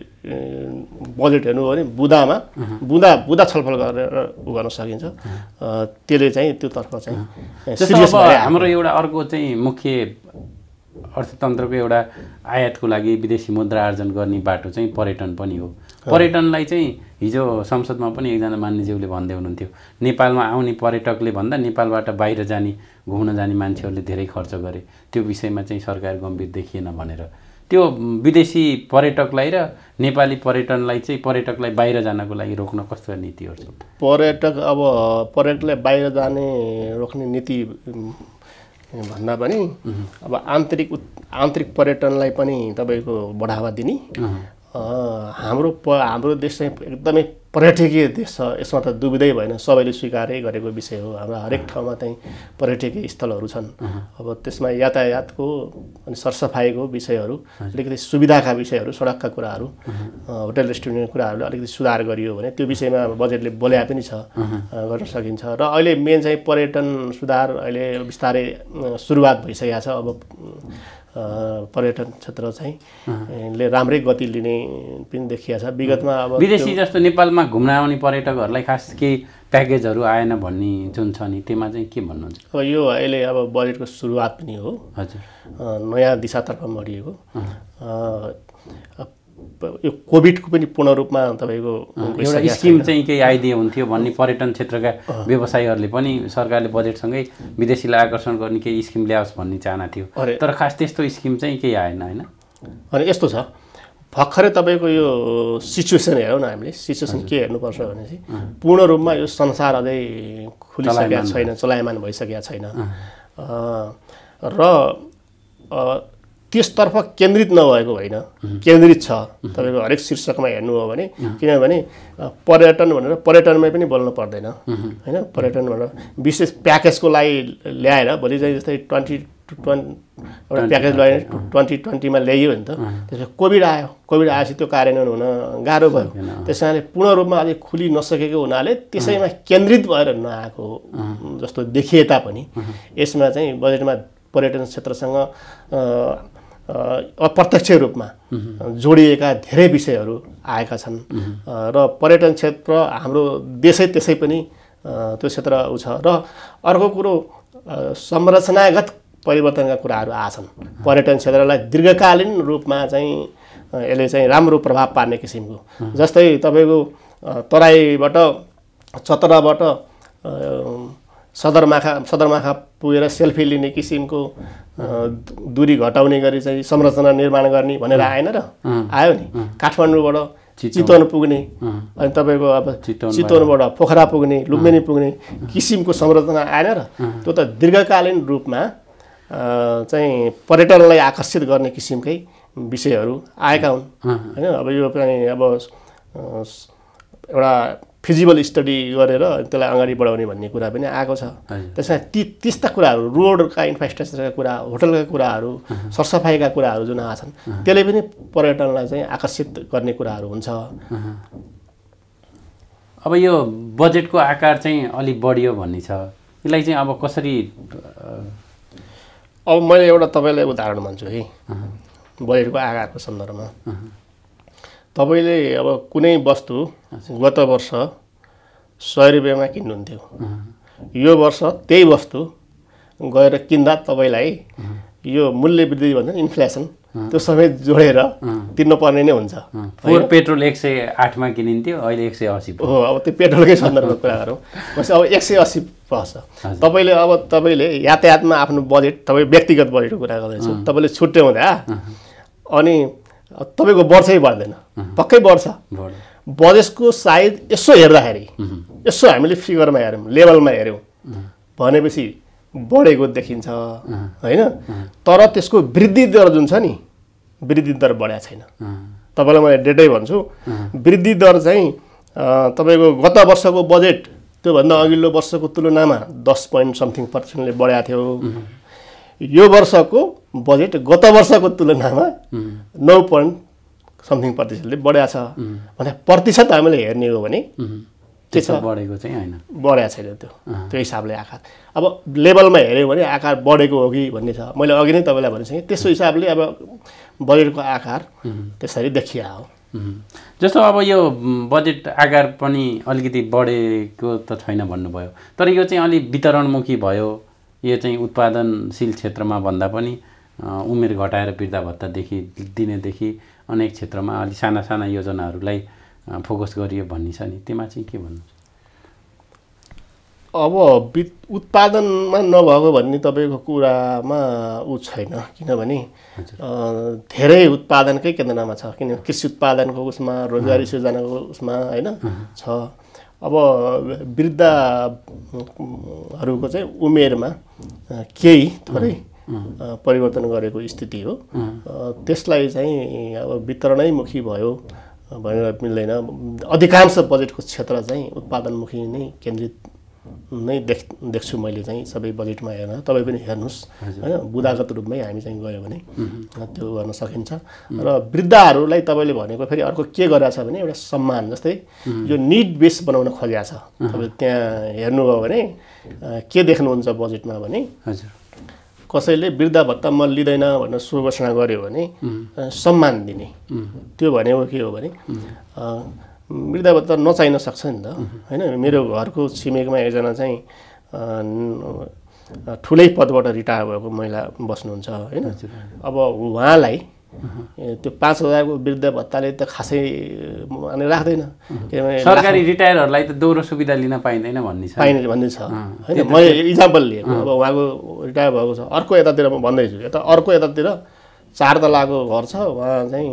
बजेट हेर्नु हो भने बुँदा छलफल गरेर उ गर्न सकिन्छ त्यसले चाहिँ त्योतर्फ चाहिँ हाम्रो एउटा अर्को चाहिँ मुख्य अर्थतन्त्रको एउटा आयातको लागि विदेशी मुद्रा आर्जन गर्ने बाटो चाहिँ पर्यटन पनि हो पर्यटनलाई चाहिँ हिजो संसदमा पनि एकजना मान्यज्यूले भन्दै हुनुहुन्थ्यो नेपालमा आउने पर्यटकले भन्दा नेपालबाट बाहिर जाने घुम्न जाने मान्छेहरूले धेरै खर्च गरे त्यो विषयमा चाहिँ सरकार गम्भीर देखिएन भनेर त्यो विदेशी पर्यटकलाई र नेपाली पर्यटकलाई बाहिर जानको लागि रोक्न कस्तो नीतिहरू छ पर्यटकलाई बाहिर जाने रोक्ने नीति भन्दा पनि अब आन्तरिक पर्यटनलाई पनि तपाईँको बढावा दिने हाम्रो देश चाहिँ एकदमै पर्यटकीय देश छ यसमा त दुविधै भएन सबैले स्वीकारै गरेको विषय हो हाम्रो हरेक ठाउँमा चाहिँ पर्यटकीय स्थलहरू छन् अब त्यसमा यातायातको अनि सरसफाइको विषयहरू अलिकति सुविधाका विषयहरू सडकका कुराहरू होटल रेस्टुरेन्टको कुराहरू अलिकति सुधार गरियो भने त्यो विषयमा बजेटले बोल्या पनि छ गर्न सकिन्छ र अहिले मेन चाहिँ पर्यटन सुधार अहिले बिस्तारै सुरुवात भइसकेको छ अब पर्यटन क्षेत्र चाहिँ ले राम्रै गति लिने पनि देखिया छ विगतमा अब विदेशी जस्तो नेपालमा घुम्न आउने पर्यटकहरूलाई खास केही प्याकेजहरू आएन भन्ने जुन छ नि त्यसमा चाहिँ के भन्नुहुन्छ अब यो अहिले अब बजेटको सुरुवात पनि हो हजुर नयाँ दिशातर्फ बढिएको यो कोभिडको पनि पूर्ण रूपमा तपाईँको एउटा स्किम चाहिँ केही आइदिए हुन्थ्यो भन्ने पर्यटन क्षेत्रका व्यवसायीहरूले पनि सरकारले बजेटसँगै विदेशीलाई आकर्षण गर्ने केही स्किम ल्याओस् भन्ने चाहना थियो तर खास त्यस्तो स्किम चाहिँ केही आएन होइन अनि यस्तो छ भर्खरै तपाईँको यो सिचुएसन हेरौँ न हामीले सिचुएसन के हेर्नुपर्छ भनेपछि पूर्ण रूपमा यो संसार अझै खुलिसकेको छैन चलायमान भइसकेको छैन र त्यसतर्फ केन्द्रित नभएको होइन केन्द्रित छ तपाईँको हरेक शीर्षकमा हेर्नु हो भने किनभने पर्यटन भनेर पर्यटनमै पनि बोल्नु पर्दैन होइन पर्यटन भनेर विशेष प्याकेजको लागि ल्याएर भोलि चाहिँ जस्तै 2020 एउटा प्याकेज लगाएर 2020मा ल्याइयो भने त त्यसपछि कोभिड आएपछि त्यो कार्यान्वयन हुन गाह्रो भयो त्यस कारणले पूर्ण रूपमा अझै खुली नसकेको हुनाले त्यसैमा केन्द्रित भएर नआएको जस्तो देखिए तापनि यसमा चाहिँ बजेटमा पर्यटन क्षेत्रसँग अप्रत्यक्ष रूपमा जोडिएका धेरै विषयहरू आएका छन् र पर्यटन क्षेत्र हाम्रो देशै त्यसै पनि त्यो क्षेत्र छ र अर्को कुरो संरचनागत परिवर्तनका कुराहरू आछन् पर्यटन क्षेत्रलाई दीर्घकालीन रूपमा चाहिँ यसले चाहिँ राम्रो प्रभाव पार्ने किसिमको जस्तै तपाईँको तराईबाट चतराबाट सदरमाथा पुगेर सेल्फी लिने किसिमको दूरी घटाउने गरी चाहिँ संरचना निर्माण गर्ने भनेर आएन र आयो नि काठमाडौँबाट चितवन पुग्ने अनि तपाईँको अब चितवनबाट पोखरा पुग्ने लुम्बिनी पुग्ने किसिमको संरचना आएन र त्यो त दीर्घकालीन रूपमा चाहिँ पर्यटनलाई आकर्षित गर्ने किसिमकै विषयहरू आएका हुन् होइन अब यो पनि अब एउटा फिजिबल स्टडी गरेर त्यसलाई अगाडि बढाउने भन्ने कुरा पनि आएको छ त्यसमा त्यस्ता कुराहरू रोडका इन्फ्रास्ट्रक्चरका कुरा होटलका कुराहरू सरसफाइका कुराहरू जुन आछन् त्यसले पनि पर्यटनलाई चाहिँ आकर्षित गर्ने कुराहरू हुन्छ अब यो बजेटको आकार चाहिँ अलि बढियो भन्ने छ यसलाई चाहिँ अब कसरी अब मैले एउटा तपाईँलाई उदाहरण भन्छु है बजेटको आकारको सन्दर्भमा तपाईँले अब कुनै वस्तु गत वर्ष 100 रुपियाँमा किन्नुहुन्थ्यो यो वर्ष त्यही वस्तु गएर किन्दा तपाईँलाई यो मूल्य वृद्धि भन्छ नि इन्फ्लेसन त्यो समेत जोडेर तिर्नुपर्ने नै हुन्छ पेट्रोल 108 मा किनिन्थ्यो अहिले 180 हो अब त्यो पेट्रोलकै सन्दर्भमा कुरा गरौँ भनेपछि अब 180 पर्छ तपाईँले यातायातमा आफ्नो बजेट तपाईँ व्यक्तिगत बजेटको कुरा गर्दैछु तपाईँले छुट्याउँदा अनि तपाईँको बढ्छै बढ्दैन पक्कै बढ्छ बजेटको साइज यसो हेर्दाखेरि यसो हामीले फिगरमा हेऱ्यौँ लेभलमा हेऱ्यौँ भनेपछि बढेको देखिन्छ होइन, तर त्यसको वृद्धि दर जुन छ नि, वृद्धि दर बढेको छैन। तपाईँलाई म डेटै भन्छु, वृद्धि दर चाहिँ तपाईँको गत वर्षको बजेट त्योभन्दा अघिल्लो वर्षको तुलनामा 10% बढेको थियो। यो वर्षको बजेट गत वर्षको तुलनामा 9% बढेको छ। भने प्रतिशत हामीले हेर्ने हो भने के छ, बढेको चाहिँ होइन, बढेको छैन। त्यो हिसाबले आकार अब लेभलमा हेऱ्यो भने आकार बढेको हो कि भन्ने छ। मैले अघि नै तपाईँलाई भनिसकेँ, त्यसो हिसाबले अब बजेटको आकार त्यसरी देखिया हो। जस्तो अब यो बजेट आकार पनि अलिकति बढेको त छैन भन्नुभयो, तर यो चाहिँ अलि वितरणमुखी भयो। यो चाहिँ उत्पादनशील क्षेत्रमा भन्दा पनि उमेर घटाएर वृद्धा भत्तादेखि दिनेदेखि अनेक क्षेत्रमा अलि साना साना योजनाहरूलाई फोकस गरियो भन्ने छ नि, त्यसमा चाहिँ के भन्नु? अब उत्पादनमा नभएको भन्ने तपाईँको कुरामा छैन, किनभने धेरै उत्पादनकै केन्द्रमा छ। किन कृषि उत्पादनको उसमा, रोजगारी सृजनाको उसमा होइन छ। अब वृद्धहरूको चाहिँ उमेरमा केही थोरै परिवर्तन गरेको स्थिति हो। त्यसलाई चाहिँ अब वितरणैमुखी भयो भनेर मिल्दैन। अधिकांश बजेटको क्षेत्र चाहिँ उत्पादनमुखी नै केन्द्रित नै देख्छु मैले चाहिँ सबै बजेटमा हेर्न। तपाईँ पनि हेर्नुहोस् होइन, बुदागत रूपमै हामी चाहिँ गयो भने त्यो गर्न सकिन्छ। र वृद्धहरूलाई तपाईँले भनेको फेरि अर्को के गरेको छ भने एउटा सम्मान, जस्तै यो निड बेस बनाउन खोजेको छ। तपाईँ त्यहाँ हेर्नुभयो भने के देख्नुहुन्छ बजेटमा भने कसैले वृद्धा भत्ता म लिँदैन भनेर घोषणा गर्यो भने सम्मान दिने। त्यो भनेको के हो भने वृद्धा भत्ता नचाहिन सक्छ नि त होइन। मेरो घरको छिमेकमा एकजना चाहिँ ठुलै पदबाट रिटायर भएको महिला बस्नुहुन्छ होइन। अब उहाँलाई त्यो 5,000 को वृद्ध भत्ताले त खासै माने राख्दैन, किनभने सरकारी रिटायरहरूलाई त दोहोरो सुविधा लिन पाइँदैन भन्ने छ होइन। मैले इक्जाम्पल लिएको, अब उहाँको रिटायर भएको छ, अर्को यतातिर म भन्दैछु, अर्को यतातिर 4 तलाको घर छ, उहाँ चाहिँ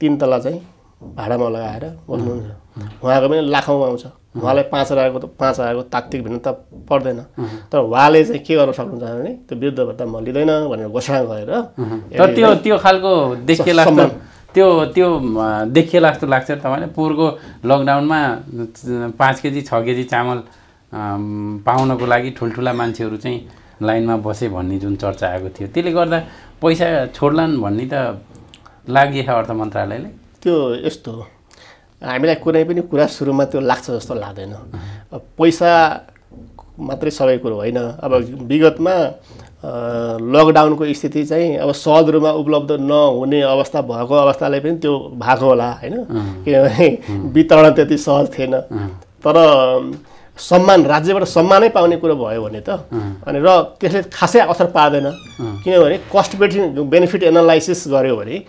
3 तला चाहिँ भाडामा लगाएर बस्नुहुन्छ। उहाँको पनि लाखौँ आउँछ, उहाँलाई 5,000 को तात्विक भिन्न त पर्दैन। तर उहाँले चाहिँ के गर्न सक्नुहुन्छ भने त्यो वृद्ध भत्ता म लिँदैन भनेर घोषणा गरेर त्यो खालको देखिएला जस्तो लाग्छ तपाईँले। पूर्वको लकडाउनमा 5 केजी 6 केजी चामल पाउनको लागि ठुल्ठुला मान्छेहरू चाहिँ लाइनमा बसे भन्ने जुन चर्चा आएको थियो, त्यसले गर्दा पैसा छोड्लान् भन्ने त लागि अर्थ मन्त्रालयले। त्यो यस्तो हो, हामीलाई कुनै पनि कुरा सुरुमा त्यो लाग्छ जस्तो लाग्दैन। पैसा मात्रै सबै कुरो होइन। अब विगतमा लकडाउनको स्थिति चाहिँ अब सहज रूपमा उपलब्ध नहुने अवस्था भएको अवस्थाले पनि त्यो भएको होला होइन, किनभने वितरण त्यति सहज थिएन। तर सम्मान, राज्यबाट सम्मानै पाउने कुरो भयो भने त अनि र त्यसले खासै असर पार्दैन, किनभने कस्ट बेनिफिट एनालाइसिस गर्यो भने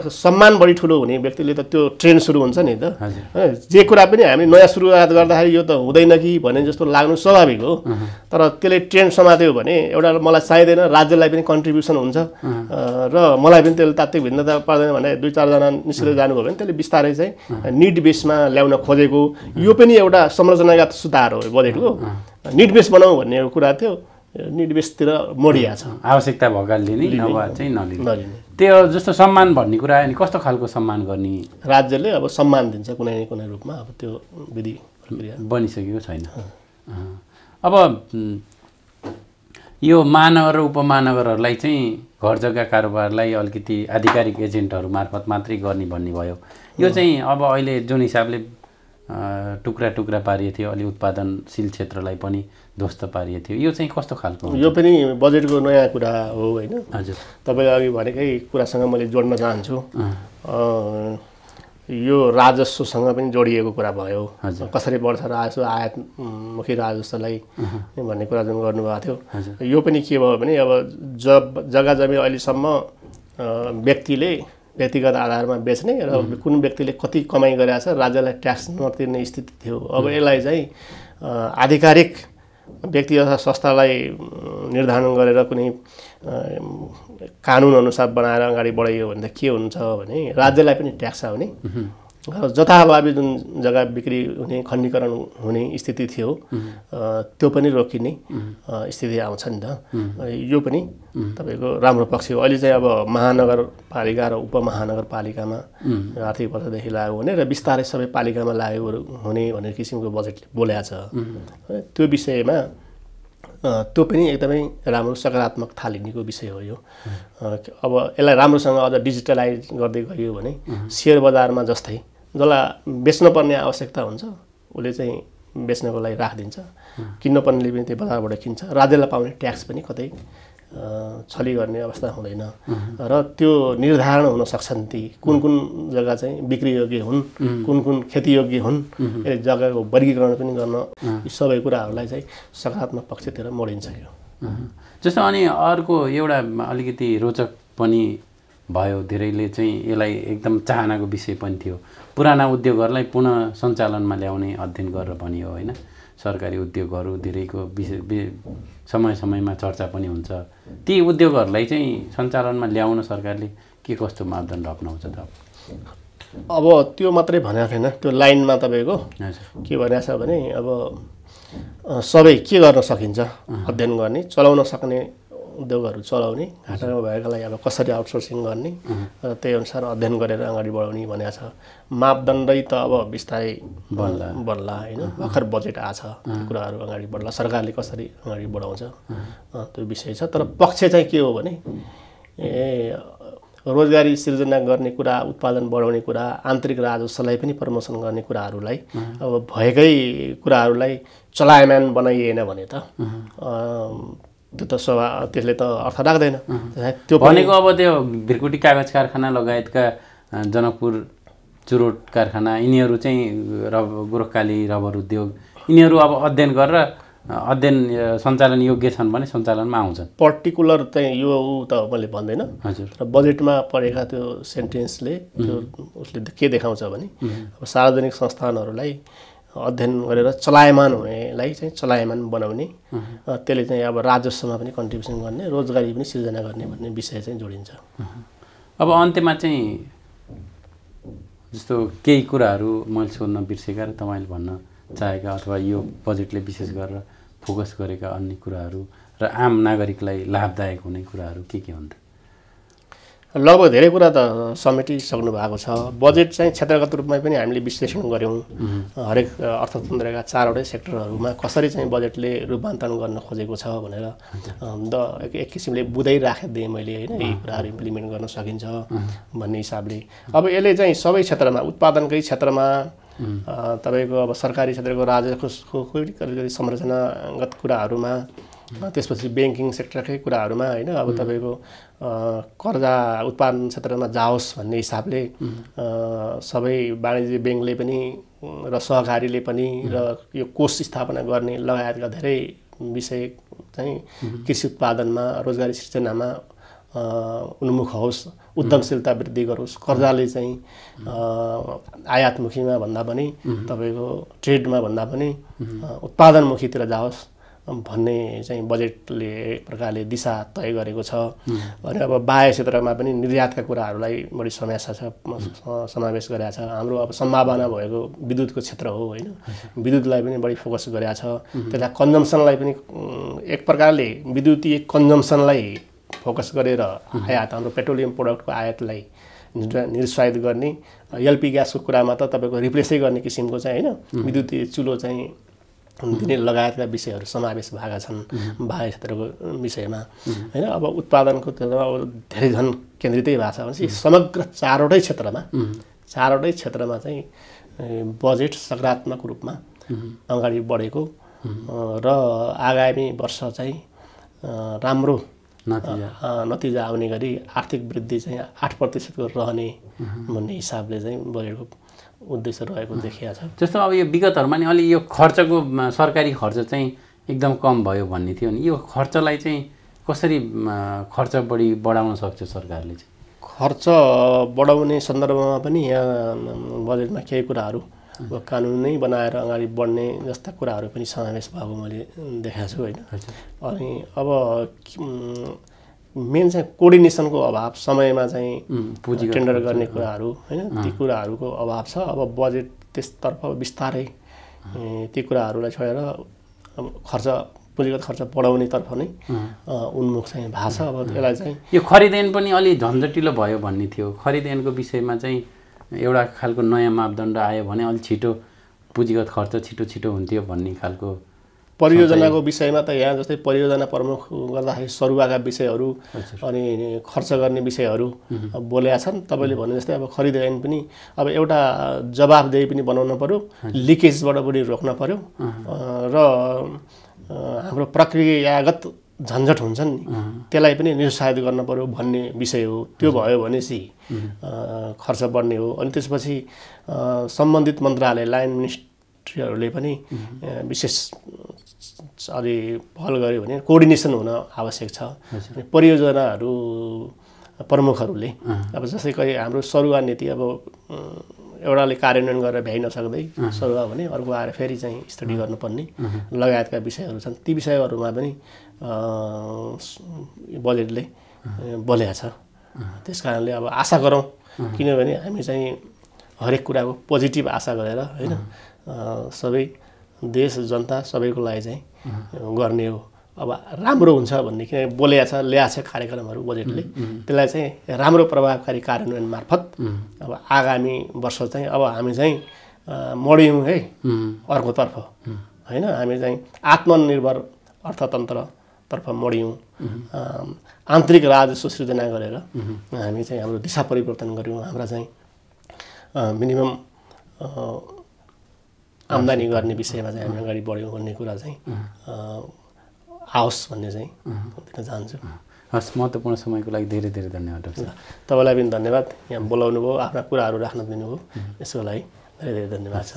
सम्मान बढी ठुलो हुने व्यक्तिले त त्यो ट्रेन्ड सुरु हुन्छ नि त। जे कुरा पनि हामी नयाँ सुरुवात गर्दाखेरि यो त हुँदैन कि भने जस्तो लाग्नु स्वाभाविक हो। तर त्यसले ट्रेन्ड समात्यो भने एउटा मलाई चाहिँदैन, राज्यलाई पनि कन्ट्रिब्युसन हुन्छ र मलाई पनि त्यसले तात्विक भिन्नता पर्दैन भने 2-4 जना निस्केर जानुभयो भने त्यसले बिस्तारै चाहिँ निड बेसमा ल्याउन खोजेको यो पनि एउटा संरचना सुधार हो। बजेटको निड बेस बनाऊ भन्ने कुरा थियो, निड बेसतिर मोडिया छ। आवश्यकता भएका लिने नभए चाहिँ नलिने। त्यो जस्तो सम्मान भन्ने कुरा आयो नि, कस्तो खालको सम्मान गर्ने? राज्यले अब सम्मान दिन्छ कुनै न कुनै रूपमा। अब त्यो विधि प्रक्रिया बनिसकेको छैन। अब यो महानगर र उपमहानगरहरूलाई चाहिँ घर जग्गा कारोबारलाई अलिकति आधिकारिक एजेन्टहरू मार्फत मात्रै गर्ने भन्ने भयो। यो चाहिँ अब अहिले जुन हिसाबले टुक्रा टुक्रा पारिएको थियो, अलि उत्पादनशील क्षेत्रलाई पनि ध्वस्त पारिएको थियो, यो चाहिँ कस्तो खालको? यो पनि बजेटको नयाँ कुरा हो होइन। हजुर, तपाईँले अघि भनेकै कुरासँग मैले जोड्न चाहन्छु। यो राजस्वसँग पनि जोडिएको कुरा भयो। कसरी बढ्छ राजस्व, आयातमुखी राजस्वलाई भन्ने कुरा जुन गर्नुभएको थियो, यो पनि के भयो भने अब जग्गा जमिन अहिलेसम्म व्यक्तिले व्यक्तिगत आधारमा बेच्ने र कुन व्यक्तिले कति कमाइ गरेको छ राज्यलाई ट्याक्स नतिर्ने स्थिति थियो। अब यसलाई चाहिँ आधिकारिक व्यक्ति अथवा संस्थालाई निर्धारण गरेर कुनै कानुन अनुसार बनाएर अगाडि बढाइयो भने त के हुन्छ भने राज्यलाई पनि ट्याक्स आउने जथाभावी जुन जग्गा बिक्री हुने खण्डीकरण हुने स्थिति थियो त्यो पनि रोकिने स्थिति आउँछ नि त। यो पनि तपाईँको राम्रो पक्ष हो। अहिले चाहिँ अब महानगरपालिका र उपमहानगरपालिकामा आर्थिक वर्षदेखि लागू हुने र बिस्तारै सबै पालिकामा लागू हुने भन्ने किसिमको बजेटले बोलेको छ। त्यो विषयमा त्यो पनि एकदमै राम्रो सकारात्मक थालिनेको विषय हो यो। अब यसलाई राम्रोसँग अझ डिजिटलाइज गर्दै गयो भने सेयर बजारमा जस्तै जसलाई बेच्नुपर्ने आवश्यकता हुन्छ उसले चाहिँ बेच्नको लागि राखिदिन्छ, किन्नुपर्नेले पनि त्यो बजारबाट किन्छ, राज्यलाई पाउने ट्याक्स पनि कतै छली गर्ने अवस्था हुँदैन र त्यो निर्धारण हुन सक्छन् ती कुन कुन जग्गा चाहिँ बिक्रीयोग्य हुन्, कुन कुन खेतीयोग्य हुन्, यसले जग्गाको वर्गीकरण पनि गर्न यी सबै कुराहरूलाई चाहिँ सकारात्मक पक्षतिर मोडिन्छ यो। जस्तो अनि अर्को एउटा अलिकति रोचक पनि भयो, धेरैले चाहिँ यसलाई एकदम चाहनाको विषय पनि थियो, पुराना उद्योगहरूलाई पुनः सञ्चालनमा ल्याउने अध्ययन गरेर पनि हो होइन। सरकारी उद्योगहरू धेरैको समय समयमा चर्चा पनि हुन्छ। ती उद्योगहरूलाई चाहिँ सञ्चालनमा ल्याउन सरकारले के कस्तो मापदण्ड अपनाउँछ त? अब त्यो मात्रै भनेको छैन, त्यो लाइनमा तपाईँको के भनेको छ भने अब सबै के गर्न सकिन्छ अध्ययन गर्ने, चलाउन सक्ने उद्योगहरू चलाउने, घाटामा भएकालाई अब कसरी आउटसोर्सिङ गर्ने र त्यही अनुसार अध्ययन गरेर अगाडि बढाउने भनेको छ। मापदण्डै त अब बिस्तारै बढ्ला होइन, भर्खर बजेट आछ, त्यो कुराहरू अगाडि बढ्ला, सरकारले कसरी अगाडि बढाउँछ त्यो विषय छ। तर पक्ष चाहिँ के हो भने रोजगारी सिर्जना गर्ने कुरा, उत्पादन बढाउने कुरा, आन्तरिक राजस्वलाई पनि प्रमोसन गर्ने कुराहरूलाई अब भएकै कुराहरूलाई चलायमान बनाइएन भने त त्यो त त्यसले त अर्थ राख्दैन। त्यो भनेको अब त्यो भिरकुटी कागज कारखाना लगायतका जनकपुर चुरोट कारखाना यिनीहरू चाहिँ गोरखकाली रबर उद्योग यिनीहरू अब अध्ययन गरेर अध्ययन सञ्चालन योग्य छन् भने सञ्चालनमा आउँछन्। पर्टिकुलर चाहिँ यो त मैले भन्दैन, तर बजेटमा परेका त्यो सेन्टेन्सले त्यो उसले के देखाउँछ भने अब सार्वजनिक संस्थानहरूलाई अध्ययन गरेर चलायमान हुनेलाई चाहिँ चलायमान बनाउने, त्यसले चाहिँ अब राजस्वमा पनि कन्ट्रिब्युसन गर्ने, रोजगारी पनि सिर्जना गर्ने भन्ने विषय चाहिँ जोडिन्छ। अब अन्त्यमा चाहिँ जस्तो केही कुराहरू मैले सोध्न बिर्सेका र तपाईँले भन्न चाहेका अथवा यो बजेटले विशेष गरेर फोकस गरेका अन्य कुराहरू र आम नागरिकलाई लाभदायक हुने कुराहरू के हुन् त? लगभग धेरै कुरा त समेटिसक्नु भएको छ। बजेट चाहिँ क्षेत्रगत रूपमा पनि हामीले विश्लेषण गऱ्यौँ। हरेक अर्थतन्त्रका 4वटै सेक्टरहरूमा कसरी चाहिँ बजेटले रूपान्तरण गर्न खोजेको छ भनेर एक किसिमले बुझाइ राखिदिएँ मैले होइन, यी कुराहरू इम्प्लिमेन्ट गर्न सकिन्छ भन्ने हिसाबले। अब यसले चाहिँ सबै क्षेत्रमा, उत्पादनकै क्षेत्रमा तपाईँको अब सरकारी क्षेत्रको राजस्वको संरचनागत कुराहरूमा, त्यसपछि ब्याङ्किङ सेक्टरकै कुराहरूमा होइन, अब तपाईँको कर्जा उत्पादन क्षेत्रमा जाओस् भन्ने हिसाबले सबै वाणिज्य ब्याङ्कले पनि र सहकारीले पनि र यो कोष स्थापना गर्ने लगायतका धेरै विषय चाहिँ कृषि उत्पादनमा, रोजगारी सृजनामा उन्मुख होस्, उद्यमशीलता वृद्धि गरोस्, कर्जाले चाहिँ आयातमुखीमा भन्दा पनि तपाईँको ट्रेडमा भन्दा पनि उत्पादनमुखीतिर जाओस् भन्ने चाहिँ बजेटले एक प्रकारले दिशा तय गरेको छ। अनि अब बाह्य क्षेत्रमा पनि निर्यातका कुराहरूलाई बढी समावेश गरेको छ। हाम्रो अब सम्भावना भएको विद्युतको क्षेत्र हो होइन, विद्युतलाई पनि बढी फोकस गरेको छ। त्यसलाई कन्जम्सनलाई पनि एक प्रकारले विद्युतीय कन्जम्सनलाई फोकस गरेर आयात, हाम्रो पेट्रोलियम प्रोडक्टको आयातलाई निरुत्साहित गर्ने, एलपी ग्यासको कुरामा त तपाईँको रिप्लेसै गर्ने किसिमको चाहिँ होइन, विद्युतीय चुलो चाहिँ दिने लगायतका विषयहरू समावेश भएका छन् बाह्य क्षेत्रको विषयमा होइन। अब उत्पादनको धेरै झन् केन्द्रितै भएको छ भनेपछि समग्र 4वटै क्षेत्रमा चाहिँ बजेट सकारात्मक रूपमा अगाडि बढेको र आगामी वर्ष चाहिँ राम्रो नतिजा आउने गरी आर्थिक वृद्धि चाहिँ 8% को रहने भन्ने हिसाबले चाहिँ बजेटको उद्देश्य रहेको देखिया छ। जस्तो अब यो विगतहरुमा नि अलि यो खर्चको सरकारी खर्च चाहिँ एकदम कम भयो भन्ने थियो नि, यो खर्चलाई चाहिँ कसरी खर्च बढाउन सक्छ सरकारले चाहिँ? खर्च बढाउने सन्दर्भमा पनि यहाँ बजेटमा केही कुराहरू कानुन नै बनाएर अगाडि बढ्ने जस्ता कुराहरू पनि समावेश भएको मैले देखाएको छु हैन। अनि अब मेन चाहिँ कोअर्डिनेसनको अभाव, समयमा चाहिँ टेन्डर गर्ने कुराहरू हैन, ती कुराहरूको अभाव छ। अब बजेट त्यसतर्फ बिस्तारै ती कुराहरूलाई छोडेर खर्च, पुँजीगत खर्च बढाउनेतर्फ नै उन्मुख चाहिँ भएको छ। अब यसलाई चाहिँ यो खरिद ऐन पनि अलि झन्झटिलो भयो भन्ने थियो। खरिद ऐनको विषयमा चाहिँ एउटा खालको नयाँ मापदण्ड आयो भने अलि छिटो पुँजीगत खर्च छिटो हुन्थ्यो भन्ने खालको। परियोजनाको विषयमा त यहाँ जस्तै परियोजना प्रमुख गर्दाखेरि सरुवाका विषयहरू अनि खर्च गर्ने विषयहरू बोलेका छन्। तपाईँले भने जस्तै अब खरिद ऐन पनि अब एउटा जवाफदेही पनि बनाउनु पर्यो, लिकेजबाट पनि रोक्न पर्यो र हाम्रो प्रक्रियागत झन्झट हुन्छन् नि त्यसलाई पनि निरुत्साहित गर्न पर्यो भन्ने विषय हो। त्यो भयो भनेपछि खर्च बढ्ने हो। अनि त्यसपछि सम्बन्धित मन्त्रालय, लाइन मिनिस्ट्रीहरूले पनि विशेष अलि पहल गर्यो भने कोअर्डिनेसन हुन आवश्यक छ। परियोजनाहरू प्रमुखहरूले अब जस्तै कहिले हाम्रो सरुवा नीति अब एउटाले कार्यान्वयन गरेर भ्याइ नसक्दै सरुवा भने अर्को आएर फेरि चाहिँ स्टडी गर्नुपर्ने लगायतका विषयहरू छन्। ती विषयहरूमा पनि बजेटले बोलेको छ। त्यस कारणले अब आशा गरौँ, किनभने हामी चाहिँ हरेक कुराको पोजिटिभ आशा गरेर हैन सबै देश जनता सबैको लागि चाहिँ गर्ने हो। अब राम्रो हुन्छ भन्ने किन बोलेको छ, ल्याएको छ कार्यक्रमहरू बजेटले, त्यसलाई चाहिँ राम्रो प्रभावकारी कार्यान्वयन मार्फत अब आगामी वर्ष चाहिँ अब हामी चाहिँ मड्यौँ है अर्कोतर्फ हैन, हामी चाहिँ आत्मनिर्भर अर्थतन्त्रतर्फ मड्यौँ, आन्तरिक राजस्व सृजना गरेर हामी चाहिँ हाम्रो दिशा परिवर्तन गऱ्यौँ, हाम्रा चाहिँ मिनिमम आम्दानी गर्ने विषयमा चाहिँ हामी अगाडि बढ्यौँ भन्ने कुरा चाहिँ आओस् भन्ने चाहिँ दिन चाहन्छु। हस्, महत्त्वपूर्ण समयको लागि धेरै धेरै धन्यवाद डाक्टर साहब। तपाईँलाई पनि धन्यवाद, यहाँ बोलाउनु भयो, आफ्ना कुराहरू राख्न दिनुभयो, यसको लागि धेरै धेरै धन्यवाद छ।